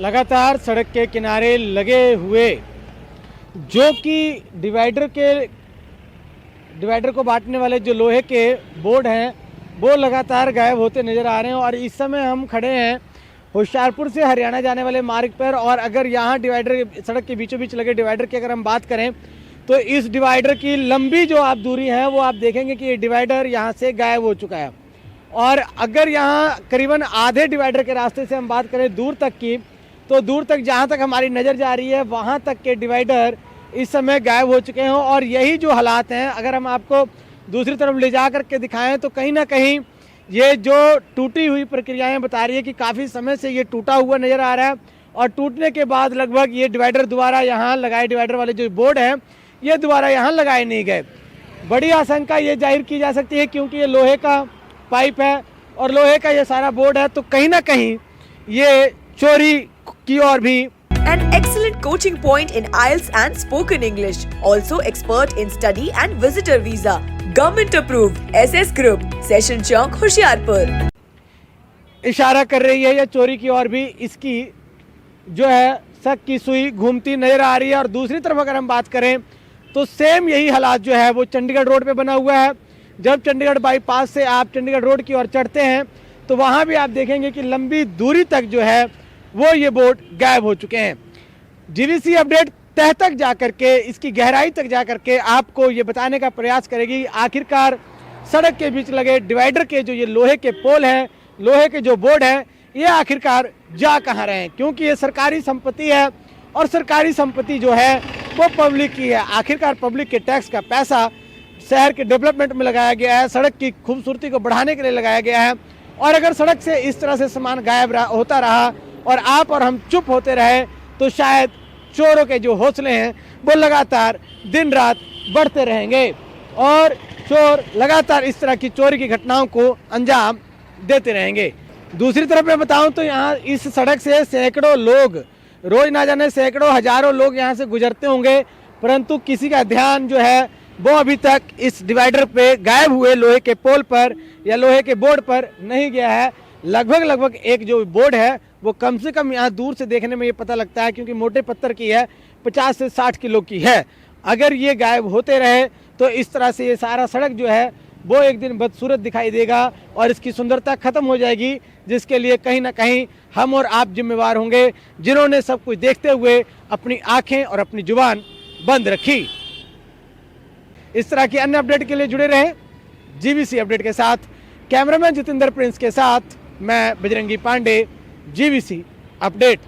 लगातार सड़क के किनारे लगे हुए जो कि डिवाइडर को बांटने वाले जो लोहे के बोर्ड हैं वो लगातार गायब होते नज़र आ रहे हैं। और इस समय हम खड़े हैं होशियारपुर से हरियाणा जाने वाले मार्ग पर। और अगर यहाँ सड़क के बीचों बीच लगे डिवाइडर की अगर हम बात करें तो इस डिवाइडर की लंबी जो आप दूरी है वो आप देखेंगे कि ये डिवाइडर यहाँ से गायब हो चुका है। और अगर यहाँ करीबन आधे डिवाइडर के रास्ते से हम बात करें दूर तक की, तो दूर तक जहाँ तक हमारी नज़र जा रही है वहाँ तक के डिवाइडर इस समय गायब हो चुके हैं। और यही जो हालात हैं, अगर हम आपको दूसरी तरफ ले जा करके दिखाएं तो कहीं ना कहीं ये जो टूटी हुई प्रक्रियाएं बता रही है कि काफ़ी समय से ये टूटा हुआ नज़र आ रहा है। और टूटने के बाद लगभग ये डिवाइडर दोबारा यहाँ लगाए, डिवाइडर वाले जो बोर्ड हैं ये दोबारा यहाँ लगाए नहीं गए। बड़ी आशंका ये जाहिर की जा सकती है क्योंकि ये लोहे का पाइप है और लोहे का ये सारा बोर्ड है, तो कहीं ना कहीं ये चोरी की ओर भी। An excellent coaching point in IELTS and spoken English. Also expert in study and visitor visa. Government approved. SS Group. Session Chowk, Hoshiarpur. इशारा कर रही है या चोरी की ओर भी इसकी जो है शक की सुई घूमती नजर आ रही है। और दूसरी तरफ अगर हम बात करें तो सेम यही हालात जो है वो चंडीगढ़ रोड पे बना हुआ है। जब चंडीगढ़ बाईपास से आप चंडीगढ़ रोड की ओर चढ़ते हैं तो वहाँ भी आप देखेंगे कि लंबी दूरी तक जो है वो ये बोर्ड गायब हो चुके हैं। जीवीसी अपडेट तह तक जा करके, इसकी गहराई तक जा करके आपको ये बताने का प्रयास करेगी आखिरकार सड़क के बीच लगे डिवाइडर के जो ये लोहे के पोल हैं, लोहे के जो बोर्ड हैं, ये आखिरकार जा कहाँ रहे हैं। क्योंकि ये सरकारी संपत्ति है और सरकारी संपत्ति जो है वो पब्लिक की है। आखिरकार पब्लिक के टैक्स का पैसा शहर के डेवलपमेंट में लगाया गया है, सड़क की खूबसूरती को बढ़ाने के लिए लगाया गया है। और अगर सड़क से इस तरह से सामान गायब होता रहा और आप और हम चुप होते रहे तो शायद चोरों के जो हौसले हैं वो लगातार दिन रात बढ़ते रहेंगे और चोर लगातार इस तरह की चोरी की घटनाओं को अंजाम देते रहेंगे। दूसरी तरफ मैं बताऊं तो यहाँ इस सड़क से सैकड़ों लोग, रोज ना जाने सैकड़ों हजारों लोग यहाँ से गुजरते होंगे, परंतु किसी का ध्यान जो है वो अभी तक इस डिवाइडर पे गायब हुए लोहे के पोल पर या लोहे के बोर्ड पर नहीं गया है। लगभग एक जो बोर्ड है वो कम से कम यहाँ दूर से देखने में ये पता लगता है, क्योंकि मोटे पत्थर की है, 50 से 60 किलो की है। अगर ये गायब होते रहे तो इस तरह से ये सारा सड़क जो है वो एक दिन बदसूरत दिखाई देगा और इसकी सुंदरता खत्म हो जाएगी, जिसके लिए कहीं ना कहीं हम और आप जिम्मेवार होंगे, जिन्होंने सब कुछ देखते हुए अपनी आंखें और अपनी जुबान बंद रखी। इस तरह की अन्य अपडेट के लिए जुड़े रहें जीवीसी अपडेट के साथ। कैमरामैन जितेंद्र प्रिंस के साथ मैं बजरंगी पांडे, जीवीसी अपडेट।